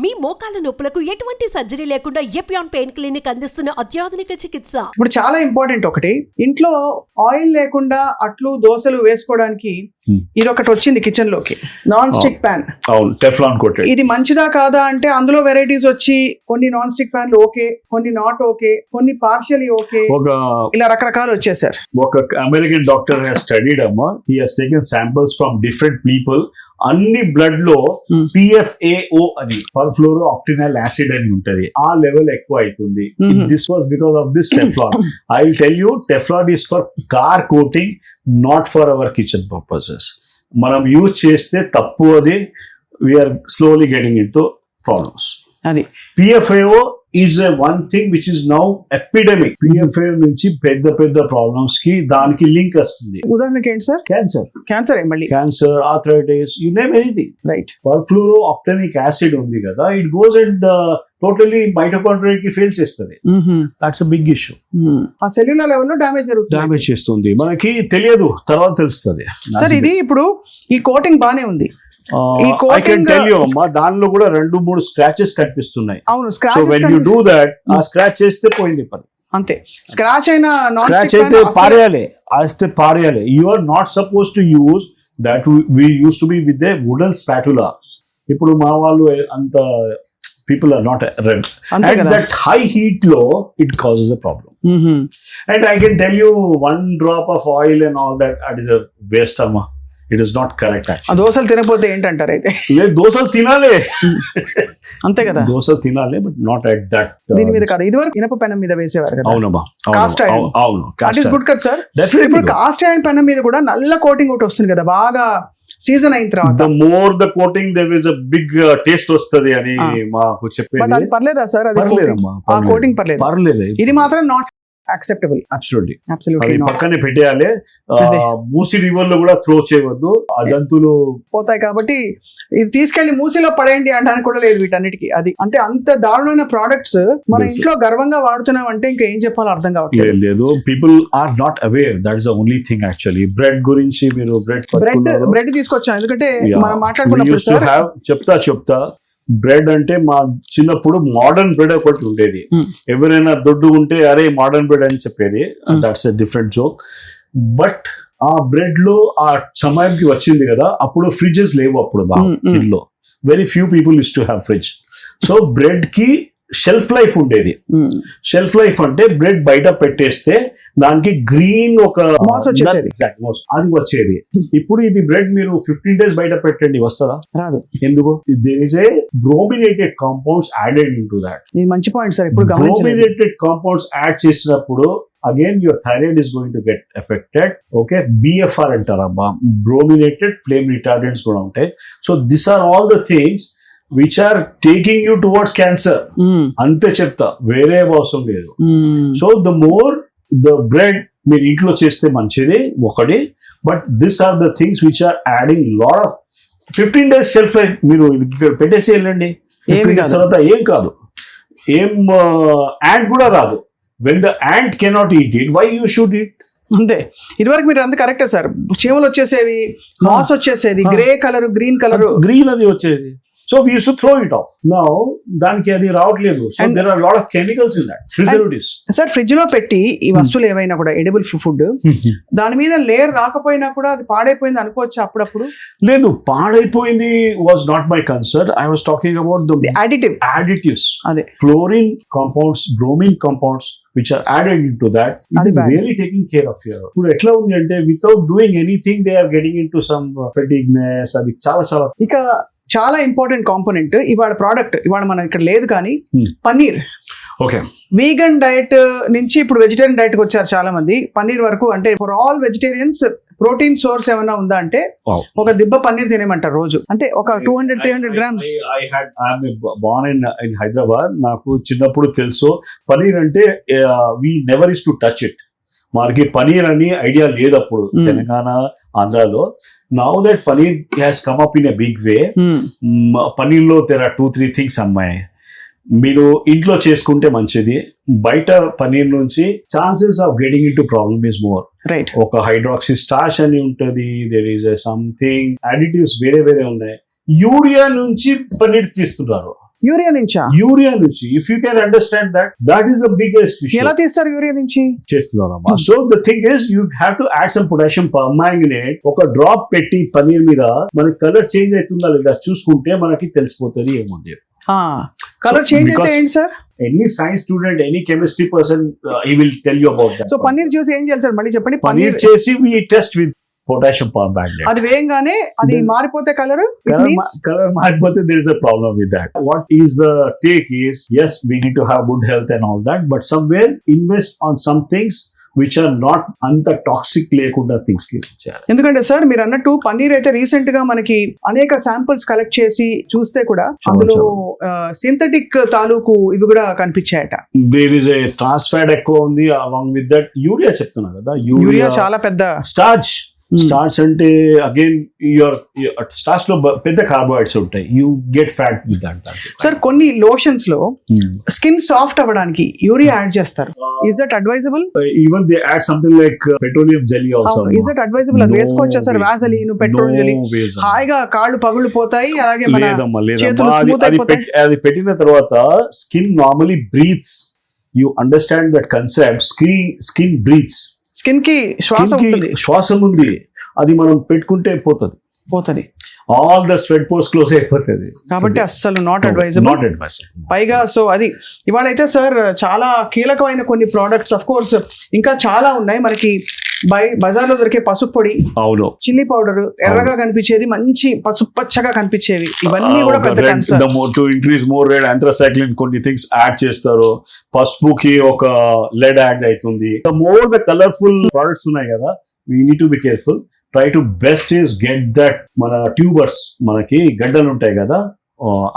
మీ మోకాల నొప్పులకు ఎటువంటి సర్జరీ లేకుండా ఎపియాన్ పెయిన్ క్లినిక్ అందిస్తున్న అత్యాధునిక చికిత్స. ఇప్పుడు చాలా ఇంపార్టెంట్ ఒకటి, ఇంట్లో ఆయిల్ లేకుండా అట్లు దోశలు వేసుకోవడానికి ఇది ఒకటి వచ్చింది కిచెన్ లోకి, non stick pan. Teflon coated. ఇది మంచిదా కాదా అంటే అందులో వెరైటీస్ వచ్చి కొన్ని నాన్ స్టిక్ ప్యాన్లు ఓకే, కొన్ని నాట్ ఓకే, కొన్ని పార్షియలీ ఓకే, ఇలా రకరకాలు వచ్చేసారు. ఒక అమెరికన్ డాక్టర్ హ్యాస్ స్టడీడ్ అమ్మా, he has taken samples from different people. అన్ని బ్లడ్ లో PFAO అని పర్ఫ్లోరో ఆక్టినల్ యాసిడ్ అని ఉంటది, ఆ లెవెల్ ఎక్కువ అవుతుంది. This was because of this Teflon. I will tell you, Teflon is for car coating, not for our kitchen purposes. మనం use చేస్తే తప్పు, అది we're slowly getting into problems. అది PFAO is a one thing which is now epidemic. PFAO నుంచి పెద్ద పెద్ద problems కి దానికి లింక్ వస్తుంది. ఉదాహరణకి ఏంటి సార్? క్యాన్సర్ మళ్ళీ cancer, arthritis, you name anything. Right. Perfluoro octanoic acid ఉంది కదా, it goes and totally mitochondria కి ఫెయిల్ చేస్తుంది. That's a big issue. ఆ సెల్యులర్ లెవెల్ లో డ్యామేజ్ చేస్తుంది, మనకి తెలియదు, తర్వాత తెలుస్తుంది. సార్ ఇది ఇప్పుడు ఈ కోటింగ్ బానే ఉంది, I can tell you అమ్మా, దానిలో కూడా 2-3 స్క్రాచెస్ కనిపిస్తున్నాయి. అవును, so when you do that, ఆ స్క్రాచ్ చేస్తే పోయింది పని. అంతే. స్క్రాచ్ అయితే పారేయాలి. You are not suppose to use that. We use to be with a wooden spatula. ఇప్పుడు మా వాళ్ళు అంత people are not red. At that high heat low, it causes a problem. And I can tell you, 1 drop of oil and all that, that is a waste amma. It is not correct actually. దోసలు తినకపోతే ఏంటంటారు అయితే? లేదు, దోసలు తినాలి, అంతే కదా, దోసలు తినాలి, బట్ నాట్ ఎట్ దట్. దీని మీద కదా, ఇదివరకు ఇనప పెనం మీద వేసేవారు కదా. అవునమ్మా, కాస్ట్ ఐరన్. అవును, దట్ ఇస్ గుడ్ కదా సార్. ఇప్పుడు కాస్ట్ ఐరన్ పెనం మీద కూడా నల్ల కోటింగ్ ఒకటి వస్తుంది కదా, బాగా సీజన్ అయిన తర్వాత. The more the coating, there is a big taste వస్తది అని మాకు చెప్పేది. పర్లేదా సార్? అది పర్లేదమ్మా, ఆ కోటింగ్ పర్లేదు. ఇది మాత్రం నాట్ యాక్సెప్టబుల్. అబ్సల్యూట్లీ పక్కనే పెట్టేయాలి. మూసి రివర్ లో కూడా త్రో చేయవద్దు, ఆ జంతువులు పోతాయి కాబట్టి. ఇది తీసుకెళ్లి మూసిలో పడేయండి అనడానికి కూడా లేదు వీటన్నిటికీ. అది అంటే అంత దారుణమైన ప్రోడక్ట్స్ మన ఇంట్లో గర్వంగా వాడుతున్నాం అంటే ఇంకా ఏం చెప్పాలో అర్థం కావట్లేదు. People are not aware, that is the only thing actually. Bread గురించి మీరు బ్రెడ్ తీసుకొచ్చాం, ఎందుకంటే మనం మాట్లాడుకున్నప్పుడు చెప్తా బ్రెడ్ అంటే మా చిన్నప్పుడు మోడర్న్ బ్రెడ్ ఒకటి ఉండేది. ఎవరైనా దొడ్డు ఉంటే అరే మోడర్న్ బ్రెడ్ అని చెప్పేది. That's a different joke. But ఆ బ్రెడ్ లో ఆ సమయానికి వచ్చింది కదా, అప్పుడు ఫ్రిడ్జెస్ లేవు అప్పుడు బాగా ఇంట్లో. Very few people use to have fridge. So bread కి షెల్ఫ్ లైఫ్ ఉండేది. షెల్ఫ్ లైఫ్ అంటే బ్రెడ్ బయట పెట్టేస్తే దానికి గ్రీన్ ఒక అది వచ్చేది. ఇప్పుడు ఇది బ్రెడ్ మీరు 15 days బయట పెట్టండి, వస్తుందా? రాదు. ఎందుకు? There is a brominated compounds added into that. మంచి పాయింట్ సార్. ఇప్పుడు బ్రోమినేటెడ్ కాంపౌండ్స్ యాడ్ చేసినప్పుడు again your thyroid is going to get affected. Okay, BFR అంటారమ్మా, brominated flame retardants కూడా ఉంటాయి. So these are all the things which are taking you towards cancer. అంతే చెప్తా, వేరే అవసరం లేదు. So the more the bread మీరు ఇంట్లో చేస్తే మంచిది ఒకటి, but this are the things which are adding lot of 15 days shelf life. మీరు ఇక్కడ పెట్టేసి వెళ్ళండి, 15 days తర్వాత ఏం కాదు, ఏం యాంట్ కూడా రాదు. When the ant cannot eat it, why you should eat? అంతే. ఇదివరకు మీరు అంత కరెక్టే సార్. చీమలు వచ్చేసేవి, మాస్ వచ్చేసేది, grey colour, green colour, green అది వచ్చేది. So we used to throw it off. Now దానికి అది రావట్లేదు. So there are a lot of chemicals in that, preservatives. Sir fridge లో పెట్టి ఈ వస్తువులు ఏవైనా కూడా ఎడిబుల్ ఫుడ్, దాని మీద లేయర్ రాకపోయినా కూడా అది పాడైపోయింది అనుకోవచ్చు అప్పుడప్పుడు? లేదు, పాడైపోయింది was not my concern. I was talking about the additives. అదే fluorine compounds, bromine compounds which are added into that. It is really taking care of your. ఇప్పుడు ఎట్లా ఉంది అంటే without doing anything they are getting into some fatigueness. అది చాలా ఇక చాలా important component ఇవాళ ప్రోడక్ట్, ఇవాళ మనం ఇక్కడ లేదు కానీ పన్నీర్. ఓకే, వీగన్ డైట్ నుంచి ఇప్పుడు వెజిటేరియన్ డైట్ కి వచ్చారు చాలా మంది. పన్నీర్ వరకు అంటే for all vegetarians protein source ఏమైనా ఉందా అంటే ఒక దిబ్బ పన్నీర్ తినేమంటారు రోజు. అంటే ఒక 200-300 grams. born in Hyderabad. నాకు చిన్నప్పుడు తెలుసు పన్నీర్ అంటే we never used to touch it. మనకి పనీర్ అని ఐడియా లేదు అప్పుడు తెలంగాణ, ఆంధ్రాలో. Now that paneer has come up in a big way. పనీర్లో there are 2-3 things అమ్మాయి. మీరు ఇంట్లో చేసుకుంటే మంచిది. బయట పనీర్ నుంచి chances of getting in to problem is more. Right. ఒక హైడ్రాక్సీ స్టార్చ్ అని ఉంటది, దేర్ ఈస్ సంథింగ్ అడిటివ్స్ వేరే ఉన్నాయి. యూరియా నుంచి పనీర్ తీస్తున్నారు. యూరియా నుంచా? యూరియా నుంచి. If you can understand that is the biggest issue. ఎలా తీస్తారు యూరియా నుంచి? చేస్తున్నారమ్మా. So the thing is you have to add some potassium permanganate. ఒక డ్రాప్ పెట్టి పన్నీర్ మీద మనకి కలర్ చేంజ్ అవుతుందా లేదా చూసుకుంటే మనకి తెలిసిపోతుంది ఏముంది. కలర్ చేంజ్ అయితే ఏంటి sir? Any science student, any chemistry person, he will tell you about that. So paneer చూసి ఏం చేయాలి సార్ మళ్ళీ చెప్పండి. పన్నీర్ చేసి we test with potassium permanganate. అది వేయంగానే అది మారిపోతే కలర్ మారిపోతే there is a problem with that. What is the take is, yes, we need to have good health and all that, but somewhere invest on some things which are not అంత toxic లేకుండా things కి. ఎందుకంటే sir మీరు అన్నట్టు పన్నీర్ అయితే recent గా మనకి అనేక శాంపిల్స్ కలెక్ట్ చేసి చూస్తే కూడా అందులో సింథటిక్ తాలూకు ఇవి కూడా కనిపించాయట. There is a trans fat ఎక్కువ ఉంది, అలాంగ్ విత్ దట్ యూరియా చెప్తున్నా కదా. యూరియా చాలా పెద్ద స్టార్చ్. స్టార్చ్ అంటే అగైన్ స్టార్చ్ లో పెద్ద కార్బోహైడ్రేట్స్ ఉంటాయి. You get fat with that. Sir కొన్ని లోషన్స్ లో స్కిన్ సాఫ్ట్ అవ్వడానికి యూరియా యాడ్ చేస్తారు. Is that advisable? Even they add something like petroleum jelly also. Is that advisable? అది వేసుకోవచ్చా సార్? వాసలీన్, పెట్రోల్ జెల్లీ హాయిగా కాళ్ళు పగుళ్ళు పోతాయి, అలాగే మన చేతులు స్మూత్ అయిపోతాయి. అది పెట్టిన తర్వాత skin normally breathes. You understand that concept. Skin breathes. Skin కి శ్వాసం ఉంది, అది మనం పెట్టుకుంటే పోతుంది. All the sweat pores close అయిపోతుంది. కాబట్టి అస్సలు నాట్ అడ్వైజబుల్. పైగా సో అది ఇవాళ అయితే సార్ చాలా కీలకమైన కొన్ని ప్రోడక్ట్స్, అఫ్ కోర్స్ ఇంకా చాలా ఉన్నాయి మనకి. బజార్లో దొరికే పసుపు పొడి, అవును, చిల్లీ పౌడర్, ఎర్రగా కనిపించేది, మంచి పసుపు పచ్చగా కనిపించేవి, ఇవన్నీ కూడా పెద్ద concern. To increase more red ఆంథ్రాసైక్లిన్ కొన్ని థింగ్స్ యాడ్ చేస్తారు. పసుపుకి ఒక లెడ్ యాడ్ అవుతుంది. మోర్ ద కలర్ఫుల్ ప్రొడక్ట్స్ ఉన్నాయి కదా, we need to be careful. Try to best is get that మన ట్యూబర్స్, మనకి గడ్డలు ఉంటాయి కదా,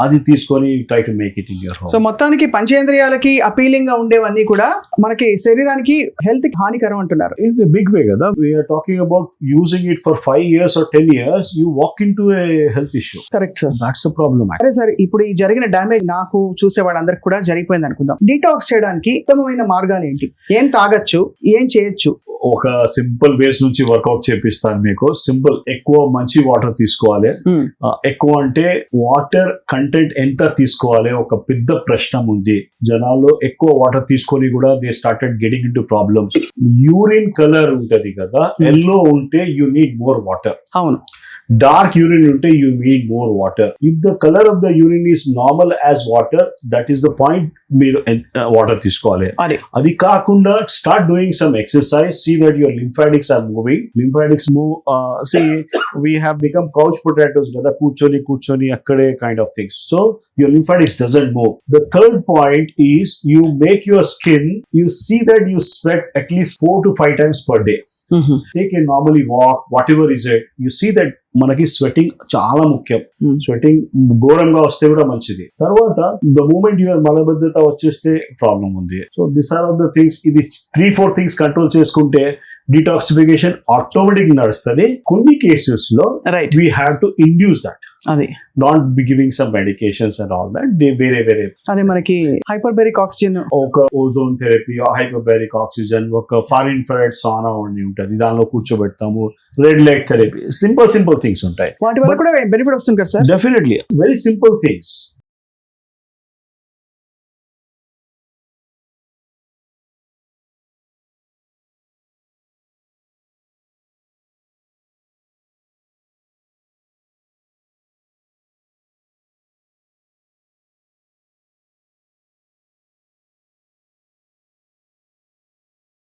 అది తీసుకొని try to make it in your home. So మొత్తానికి పంచేంద్రియాలకి అపీలింగ్ గా ఉండేవన్నీ కూడా మనకి శరీరానికి హెల్త్ కి హానికరం అంటున్నారు. ఇన్ బిగ్ వే కదా. We're talking about using it for 5 years or 10 years, you walk into a health issue. Correct sir, that's the problem. అరే సార్, ఇప్పుడు ఈ జరిగిన డ్యామేజ్ నాకు చూసే వాళ్ళందరికి కూడా జరిగిపోయింది అనుకుందాం. డీటాక్స్ చేయడానికి ఉత్తమమైన మార్గాలు ఏంటి? ఏం తాగొచ్చు, ఏం చేయొచ్చు? ఒక సింపుల్ వేస్ నుంచి వర్కౌట్ చేపిస్తాను మీకు. సింపుల్, ఎక్కువ మంచి వాటర్ తీసుకోవాలి. ఎక్కువ అంటే వాటర్ కంటెంట్ ఎంత తీసుకోవాలి ఒక పెద్ద ప్రశ్న ఉంది. జనాల్లో ఎక్కువ వాటర్ తీసుకొని కూడా they started getting into problems. Urine colour ఉంటది కదా, ఎల్లో ఉంటే యూ నీడ్ మోర్ వాటర్. అవును. డార్క్ యూరిన్ ఉంటే you need more water. If the colour of the urine is normal as water, that is the point. మీరు water తీసుకోవాలి. అది కాకుండా start doing some exercise. See that your lymphatics are moving. Lymphatics move. See we have become couch potatoes కదా, కూర్చొని అక్కడే kind of things. So your lymphatics doesn't move. The third point is you make your skin, you see that you sweat at least 4 to 5 times per day. Take a normally walk, whatever is it, you see that మనకి sweating చాలా ముఖ్యం. Sweating ఘోరంగా వస్తే కూడా మంచిది. తర్వాత the moment your మలబద్ధత వచ్చేస్తే problem ఉంది. So this are of the things. ఇది 3-4 థింగ్స్ కంట్రోల్ చేసుకుంటే డిటాక్సిఫికేషన్ ఆటోమేటిక్ నడుస్తుంది. కొన్ని కేసెస్ లో we have to induce that. అది not be giving some medications and all that. వేరే అది మనకి హైపర్బెరిక్ ఆక్సిజన్, ఒక ఓజోన్ థెరపీ, హైపర్బెరిక్ ఆక్సిజన్, ఒక ఫార్ ఇన్ఫ్రారెడ్ సానా ఉంటుంది, దానిలో కూర్చోబెడతాము. Red light therapy, simple things ఉంటాయి. వాటి వల్ల కూడా బెనిఫిట్ వస్తుంది కదా sir? Definitely, very simple things.